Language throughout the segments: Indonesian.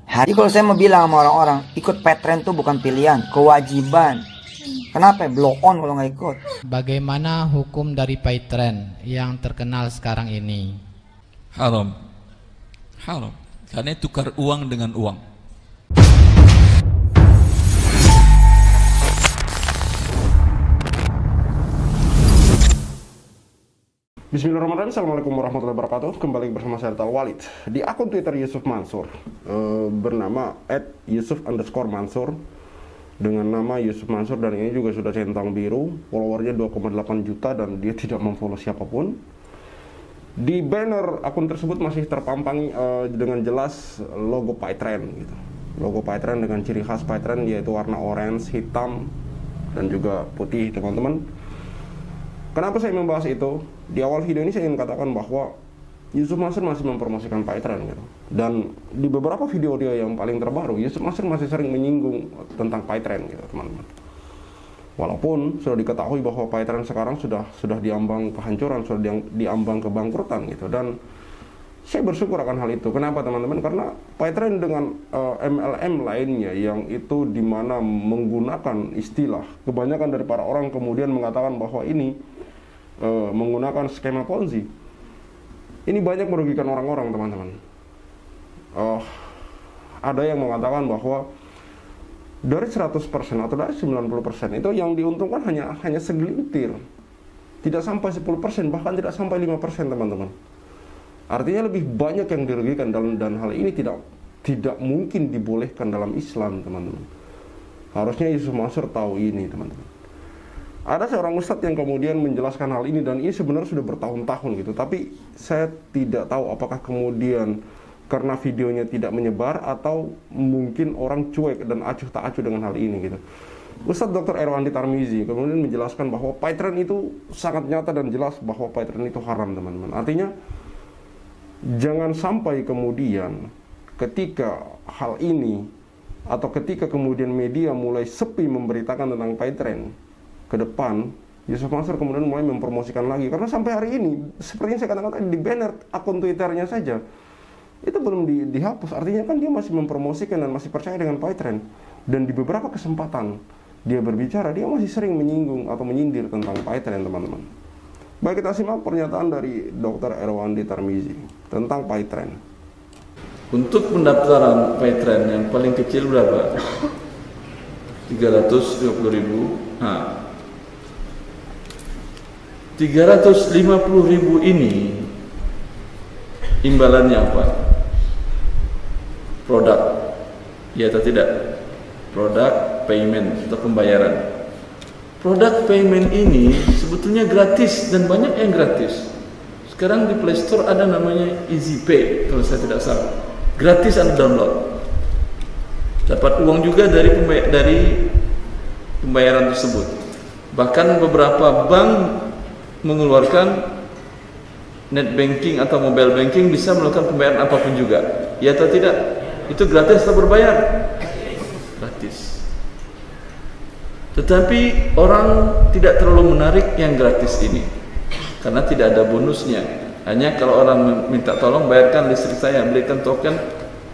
Jadi kalau saya mau bilang sama orang-orang, ikut Paytrend tuh bukan pilihan, kewajiban. Kenapa? Blow on kalau nggak ikut. Bagaimana hukum dari Paytrend yang terkenal sekarang ini? Haram. Haram. Karena tukar uang dengan uang. Bismillahirrahmanirrahim. Assalamualaikum warahmatullahi wabarakatuh. Kembali bersama saya Tal Walid di akun Twitter Yusuf Mansur bernama @Yusuf_Mansur dengan nama Yusuf Mansur, dan ini juga sudah centang biru, followernya 2,8 juta dan dia tidak memfollow siapapun. Di banner akun tersebut masih terpampang dengan jelas logo Paytrend gitu. Logo Paytrend dengan ciri khas Paytrend yaitu warna orange, hitam dan juga putih, teman-teman. Kenapa saya membahas itu? Di awal video ini saya ingin katakan bahwa Yusuf Mansur masih mempromosikan Paytrend gitu. Dan di beberapa video dia yang paling terbaru, Yusuf Mansur masih sering menyinggung tentang Paytrend gitu, teman-teman. Walaupun sudah diketahui bahwa Paytrend sekarang sudah diambang kehancuran, sudah diambang kebangkrutan gitu. Dan saya bersyukur akan hal itu. Kenapa, teman-teman? Karena Paytrend dengan MLM lainnya yang itu dimana menggunakan istilah, kebanyakan dari para orang kemudian mengatakan bahwa ini menggunakan skema Ponzi. Ini banyak merugikan orang-orang, teman-teman. Ada yang mengatakan bahwa dari 100% atau dari 90% itu yang diuntungkan hanya segelintir. Tidak sampai 10%, bahkan tidak sampai 5%, teman-teman. Artinya lebih banyak yang dirugikan, dan hal ini tidak mungkin dibolehkan dalam Islam, teman-teman. Harusnya Yusuf Mansur tahu ini, teman-teman. Ada seorang ustadz yang kemudian menjelaskan hal ini, dan ini sebenarnya sudah bertahun-tahun gitu. Tapi saya tidak tahu apakah kemudian karena videonya tidak menyebar atau mungkin orang cuek dan acuh tak acuh dengan hal ini gitu. Ustadz Dr. Erwandi Tarmizi kemudian menjelaskan bahwa Paytrend itu sangat nyata dan jelas bahwa Paytrend itu haram, teman-teman. Artinya jangan sampai kemudian ketika hal ini atau ketika kemudian media mulai sepi memberitakan tentang Paytrend ke depan, Yusuf Mansur kemudian mulai mempromosikan lagi. Karena sampai hari ini, seperti yang saya katakan tadi, di banner akun Twitternya saja itu belum dihapus. Artinya kan dia masih mempromosikan dan masih percaya dengan Paytrend. Dan di beberapa kesempatan dia berbicara, dia masih sering menyinggung atau menyindir tentang Paytrend, teman-teman. Baik, kita simak pernyataan dari Dr. Erwandi Tarmizi tentang Paytrend. Untuk pendaftaran Paytrend yang paling kecil berapa? 350.000. Nah, 350.000 ini imbalannya apa? Produk, ya atau tidak? Produk payment atau pembayaran. Produk payment ini sebetulnya gratis dan banyak yang gratis. Sekarang di Play Store ada namanya EasyPay kalau saya tidak salah. Gratis Anda download. Dapat uang juga dari pembayaran tersebut. Bahkan beberapa bank mengeluarkan net banking atau mobile banking, bisa melakukan pembayaran apapun juga. Ya atau tidak? Itu gratis atau berbayar? Gratis. Tetapi orang tidak terlalu menarik yang gratis ini karena tidak ada bonusnya. Hanya kalau orang minta tolong bayarkan listrik saya, berikan token,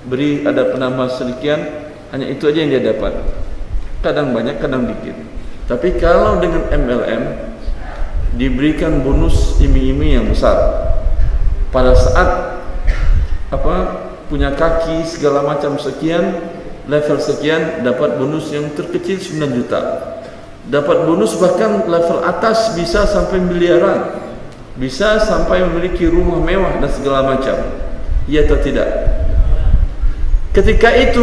beri ada penambah sekian, hanya itu aja yang dia dapat. Kadang banyak, kadang dikit. Tapi kalau dengan MLM diberikan bonus iming-iming yang besar. Pada saat punya kaki segala macam sekian, level sekian, dapat bonus yang terkecil 9 juta. Dapat bonus bahkan level atas bisa sampai miliaran. Bisa sampai memiliki rumah mewah dan segala macam. Iya atau tidak? Ketika itu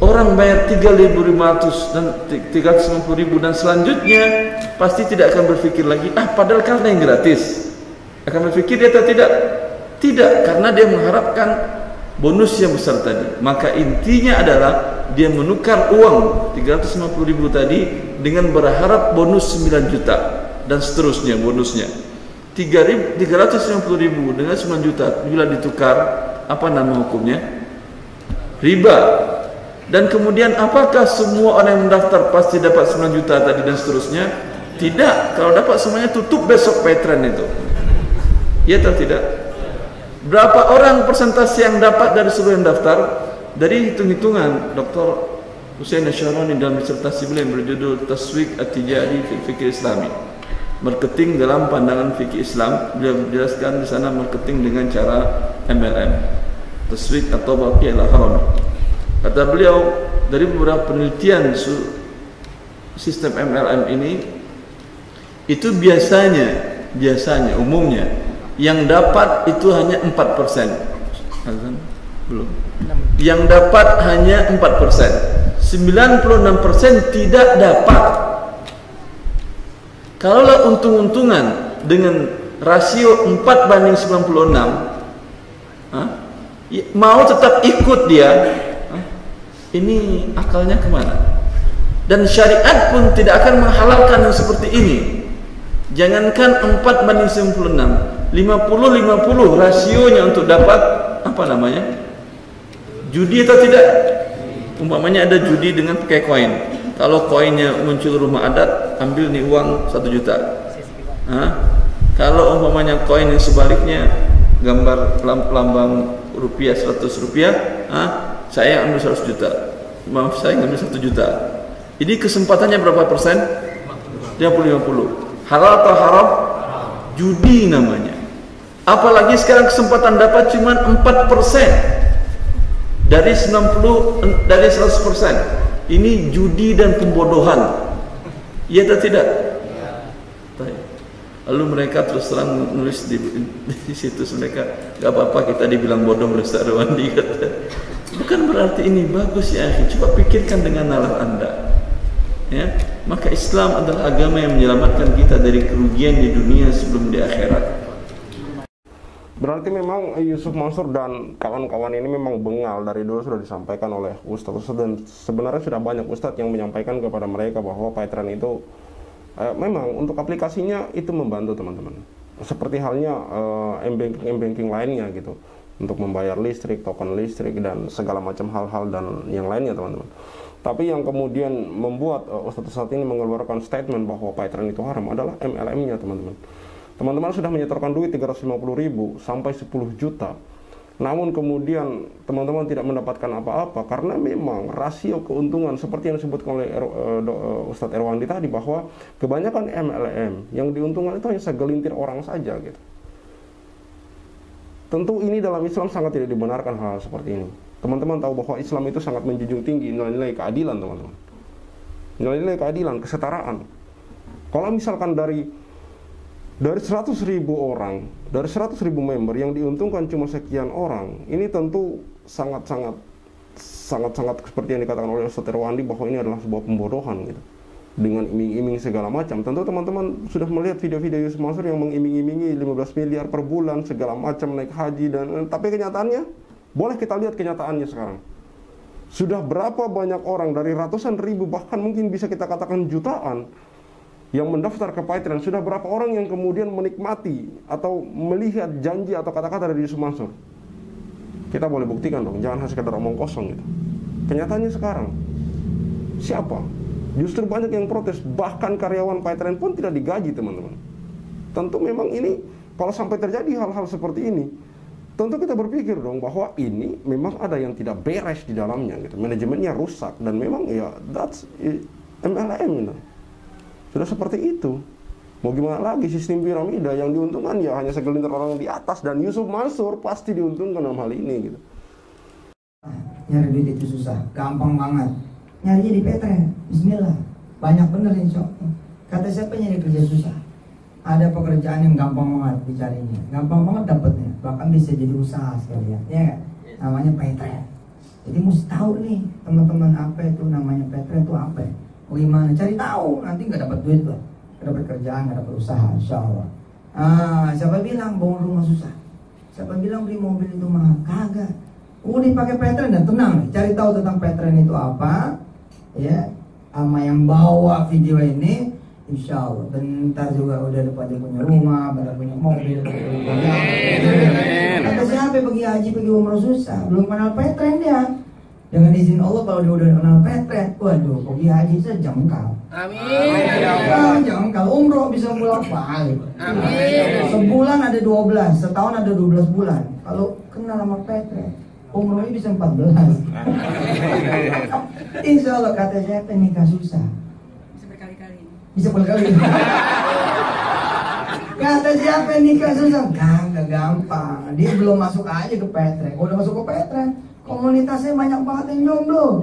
orang bayar 3.500 dan 350.000 dan selanjutnya pasti tidak akan berpikir lagi, padahal karena yang gratis. Akan berpikir dia atau tidak? Tidak, karena dia mengharapkan bonus yang besar tadi. Maka intinya adalah dia menukar uang 350.000 tadi dengan berharap bonus 9 juta dan seterusnya bonusnya. 350.000 dengan 9 juta bila ditukar, apa nama hukumnya? Riba. Dan kemudian apakah semua orang yang mendaftar pasti dapat 9 juta tadi dan seterusnya? Tidak. Kalau dapat semuanya tutup besok Paytrend itu. Ya atau tidak? Berapa orang persentase yang dapat dari seluruh yang daftar? Dari hitung-hitungan Dr. Husain Asy-Syahrani dalam disertasi beliau yang berjudul Taswik At-Tijari fil Fikih Islami, marketing dalam pandangan fikih Islam, beliau menjelaskan di sana marketing dengan cara MLM, taswik atau baqi al-haram. Kata beliau, dari beberapa penelitian sistem MLM ini, itu biasanya umumnya yang dapat itu hanya 4%. Belum. Yang dapat hanya 4%. 96% tidak dapat. Kalaulah untung-untungan dengan rasio 4:96, mau tetap ikut dia, ini akalnya kemana? Dan syariat pun tidak akan menghalalkan yang seperti ini. Jangankan 4:96, 50-50 rasionya untuk dapat judi atau tidak. Umpamanya ada judi dengan pakai koin. Kalau koinnya muncul rumah adat, ambil nih uang 1 juta. Kalau umpamanya koin yang sebaliknya gambar lambang rupiah 100 rupiah, saya ambil 100 juta. Maaf, saya ambil 1 juta. Ini kesempatannya berapa persen? 50-50. Halal atau haram? Judi namanya. Apalagi sekarang kesempatan dapat cuma 4%. Dari 100%. Ini judi dan pembodohan. Iya atau tidak? Lalu mereka terus terang nulis di situs mereka, gak apa-apa kita dibilang bodoh oleh Ustaz Irwandi, kata. Bukan berarti ini bagus ya, coba pikirkan dengan nalar Anda. Ya, maka Islam adalah agama yang menyelamatkan kita dari kerugian di dunia sebelum di akhirat. Berarti memang Yusuf Mansur dan kawan-kawan ini memang bengal. Dari dulu sudah disampaikan oleh Ustadz, dan sebenarnya sudah banyak Ustadz yang menyampaikan kepada mereka bahwa PayTrend itu memang untuk aplikasinya itu membantu teman-teman. Seperti halnya m-banking lainnya gitu, untuk membayar listrik, token listrik, dan segala macam hal-hal dan yang lainnya teman-teman. Tapi yang kemudian membuat Ustadz saat ini mengeluarkan statement bahwa PayTrend itu haram adalah MLM-nya teman-teman. Teman-teman sudah menyetorkan duit 350.000 sampai 10 juta. Namun kemudian teman-teman tidak mendapatkan apa-apa karena memang rasio keuntungan seperti yang disebutkan oleh Ustadz Irwandi tadi, bahwa kebanyakan MLM yang diuntungkan itu hanya segelintir orang saja gitu. Tentu ini dalam Islam sangat tidak dibenarkan hal seperti ini. Teman-teman tahu bahwa Islam itu sangat menjunjung tinggi nilai-nilai keadilan teman-teman. Nilai-nilai keadilan, kesetaraan. Kalau misalkan dari 100.000 orang, dari 100.000 member yang diuntungkan cuma sekian orang, ini tentu sangat-sangat seperti yang dikatakan oleh Ustadz Irwandi bahwa ini adalah sebuah pembodohan gitu. Dengan iming-iming segala macam. Tentu teman-teman sudah melihat video-video Yusuf Mansur yang mengiming-imingi 15 miliar per bulan, segala macam, naik haji, tapi kenyataannya, boleh kita lihat kenyataannya sekarang. Sudah berapa banyak orang dari ratusan ribu, bahkan mungkin bisa kita katakan jutaan, yang mendaftar ke PayTrend. Sudah berapa orang yang kemudian menikmati atau melihat janji atau kata-kata dari Yusuf Mansur? Kita boleh buktikan dong, jangan hanya sekedar omong kosong gitu. Kenyataannya sekarang, siapa? Justru banyak yang protes, bahkan karyawan PayTrend pun tidak digaji teman-teman. Tentu memang ini, kalau sampai terjadi hal-hal seperti ini, tentu kita berpikir dong bahwa ini memang ada yang tidak beres di dalamnya gitu. Manajemennya rusak, dan memang ya that's MLM gitu. Sudah seperti itu. Mau gimana lagi, sistem piramida yang diuntungkan ya hanya segelintir orang di atas, dan Yusuf Mansur pasti diuntungkan dalam hal ini gitu. Nyari duit itu susah, gampang banget. Nyarinya di PayTrend, bismillah. Banyak bener insya Allah. Kata siapa nyari kerja susah? Ada pekerjaan yang gampang banget dicarinya, gampang banget dapetnya, bahkan bisa jadi usaha sekalian, ya kan? Namanya PayTrend. Jadi mesti tahu nih teman-teman, apa itu namanya PayTrend itu apa ya? Gimana? Cari tahu, nanti nggak dapat duit loh, nggak dapat kerjaan, nggak dapat usaha, insya Allah. Siapa bilang bangun rumah susah? Siapa bilang beli mobil itu mahal? Kagak. Udah pakai PayTrend dan tenang nih, cari tahu tentang PayTrend itu apa, ya, sama yang bawa video ini, insya Allah. Bentar juga udah pada punya rumah, pada punya mobil. Kata siapa pergi haji, pergi umroh susah, belum kenal PayTrend ya. Dengan izin Allah kalau dia udah kenal PayTrend, waduh, pergi haji sejengkal. Amin. Jengkal, umroh bisa bolak balik. Amin. Sebulan ada 12, setahun ada 12 bulan. Kalau kenal sama PayTrend, umrohnya bisa 14. Insya Allah kata siapa nikah susah. Bisa berkali-kali. Kata siapa nikah susah? Gak gampang. Dia belum masuk aja ke Petren. Udah masuk ke Petren, komunitasnya banyak banget yang jomblo.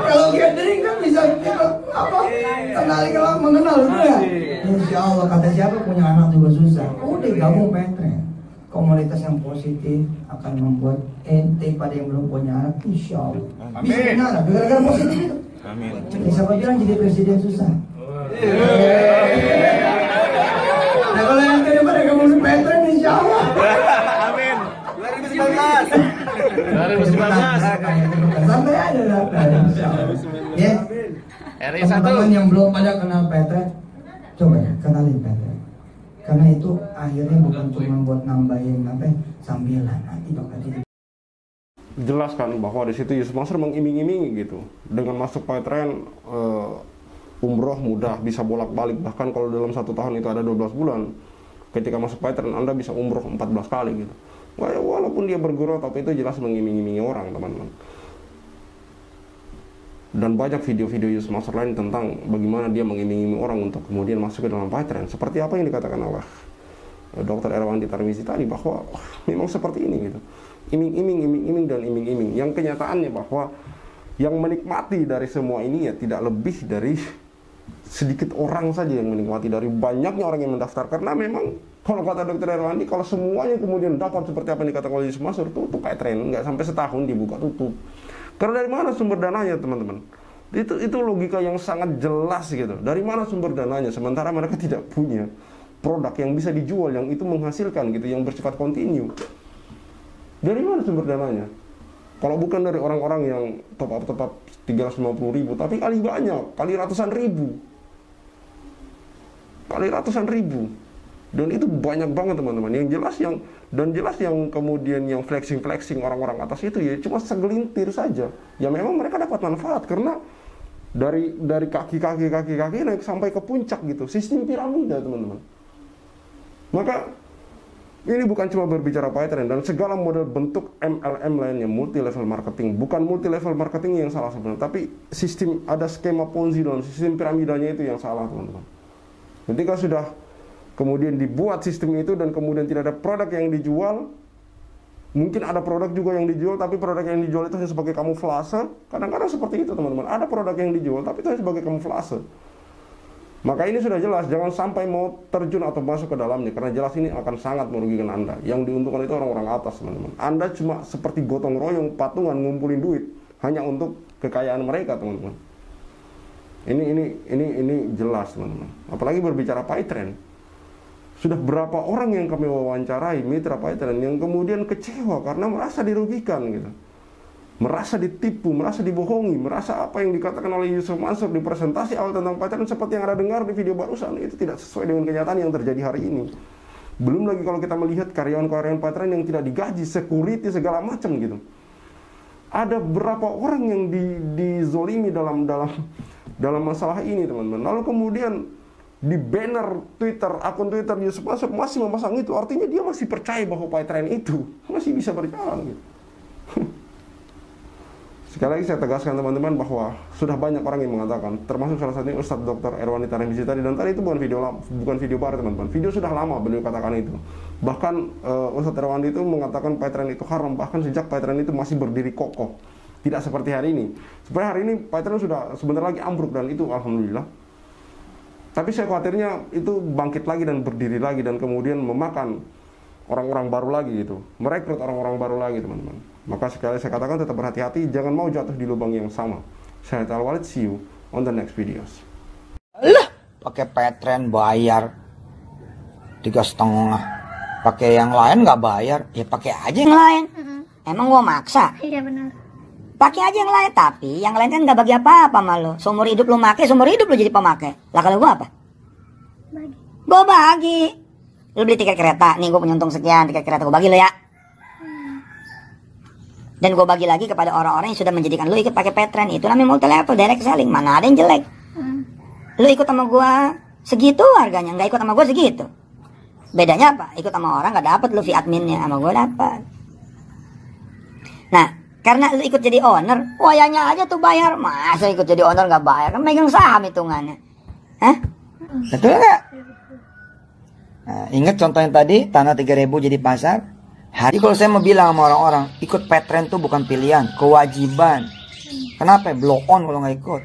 Kalau gathering kan bisa apa? Kenali kalau mengenal itu ya. Insya Allah kata siapa punya anak juga susah. Udah gabung Petren. Komunitas yang positif akan membuat ente pada yang belum punya anak, insya Allah bisa punya anak. Gara-gara positif itu. Amin. Siapa bilang jadi presiden susah? Nah kalau yang tadi pada kamu Petren, insya Allah. Amin. 2019. Sampai aja daftar, insya Allah. Ya. Teman-teman yang belum pada kenal Petren, coba ya kenalin Petren. Karena itu akhirnya bukan cuma buat nambahin sambilan nanti bakal jadi. Jelaskan bahwa di situ Yusuf Mansur mengiming-imingi gitu. Dengan masuk Petren, umroh mudah, bisa bolak-balik. Bahkan kalau dalam 1 tahun itu ada 12 bulan, ketika masuk Petren Anda bisa umroh 14 kali gitu. Walaupun dia bergurau, tapi itu jelas mengiming-imingi orang, teman-teman. Dan banyak video-video Yusuf Mansur lain tentang bagaimana dia mengiming-imingi orang untuk kemudian masuk ke dalam Petren. Seperti apa yang dikatakan oleh Dr. Erwandi Tarmizi tadi, bahwa memang seperti ini gitu. Iming-iming dan iming-iming. Yang kenyataannya bahwa yang menikmati dari semua ini ya tidak lebih dari sedikit orang saja yang menikmati dari banyaknya orang yang mendaftar. Karena memang kalau kata Dr. Erwandi, kalau semuanya kemudian dapat seperti apa yang dikatakan oleh Yusuf Mansur, tutup Petren, nggak sampai setahun dibuka tutup. Karena dari mana sumber dananya, teman-teman? Itu logika yang sangat jelas gitu. Dari mana sumber dananya? Sementara mereka tidak punya produk yang bisa dijual, yang itu menghasilkan gitu, yang bersifat kontinu. Dari mana sumber dananya? Kalau bukan dari orang-orang yang top up 350.000, tapi kali banyak, kali ratusan ribu. Dan itu banyak banget, teman-teman. Jelas yang kemudian yang flexing orang-orang atas itu ya cuma segelintir saja. Ya memang mereka dapat manfaat karena dari kaki naik sampai ke puncak gitu. Sistem piramida, teman-teman. Maka ini bukan cuma berbicara Petren dan segala model bentuk MLM lainnya, multi level marketing. Bukan multi level marketing yang salah sebenarnya, tapi sistem, ada skema Ponzi dalam sistem piramidanya itu yang salah, teman-teman. Ketika sudah kemudian dibuat sistem itu dan kemudian tidak ada produk yang dijual, mungkin ada produk juga yang dijual, tapi produk yang dijual itu hanya sebagai kamuflase. Kadang-kadang seperti itu, teman-teman. Ada produk yang dijual, tapi itu hanya sebagai kamuflase. Maka ini sudah jelas, jangan sampai mau terjun atau masuk ke dalamnya, karena jelas ini akan sangat merugikan Anda. Yang diuntungkan itu orang-orang atas, teman-teman. Anda cuma seperti gotong royong, patungan, ngumpulin duit hanya untuk kekayaan mereka, teman-teman. Ini jelas, teman-teman. Apalagi berbicara Petren. Sudah berapa orang yang kami wawancarai mitra Petren yang kemudian kecewa karena merasa dirugikan gitu. Merasa ditipu, merasa dibohongi, merasa apa yang dikatakan oleh Yusuf Mansur di presentasi awal tentang Petren seperti yang Anda dengar di video barusan, itu tidak sesuai dengan kenyataan yang terjadi hari ini. Belum lagi kalau kita melihat karyawan-karyawan Petren yang tidak digaji, security segala macam gitu. Ada berapa orang yang dizolimi dalam masalah ini, teman-teman. Lalu kemudian di banner Twitter, akun Twitter Yusuf Mansur masih memasang itu, artinya dia masih percaya bahwa Petren itu masih bisa berjalan gitu. Sekali lagi saya tegaskan, teman-teman, bahwa sudah banyak orang yang mengatakan, termasuk salah satunya Ustadz Dr. Erwandi Tarmizi tadi, dan tadi itu bukan video baru, teman-teman. Video sudah lama beliau katakan itu. Bahkan Ustadz Erwandi itu mengatakan Petren itu haram, bahkan sejak Petren itu masih berdiri kokoh. Tidak seperti hari ini. Seperti hari ini Petren sudah sebentar lagi ambruk, dan itu alhamdulillah. Tapi saya khawatirnya itu bangkit lagi dan berdiri lagi dan kemudian memakan orang-orang baru lagi gitu, merekrut orang-orang baru lagi, teman-teman. Maka sekali saya katakan tetap berhati-hati, jangan mau jatuh di lubang yang sama. Saya Al Walid, see you on the next videos. Lah, pakai Petren bayar 3,5, pakai yang lain nggak bayar, ya pakai aja yang lain. Emang gua maksa? Iya benar. Pakai aja yang lain, tapi yang lain kan nggak bagi apa-apa sama lo. Seumur hidup lo make, seumur hidup lo jadi pemakai. Lah kalau gua apa? Bagi. Gua bagi. Lo beli tiket kereta, nih gua punya untung sekian, tiket kereta gua bagi lo ya. Dan gua bagi lagi kepada orang-orang yang sudah menjadikan lo ikut pakai Petren. Itu namanya multi level, direct selling. Mana ada yang jelek? Lo ikut sama gua segitu harganya, nggak ikut sama gua segitu. Bedanya apa? Ikut sama orang gak dapet lu fee adminnya, sama gue dapet. Nah, karena lu ikut jadi owner, wayanya aja tuh bayar. Masa ikut jadi owner gak bayar? Kan megang saham hitungannya. Hah? Betul nggak? Nah, ingat contoh yang tadi, tanah 3.000 jadi pasar. Jadi kalau saya mau bilang sama orang-orang, ikut Petren tuh bukan pilihan, kewajiban. Kenapa? Blow on kalau nggak ikut.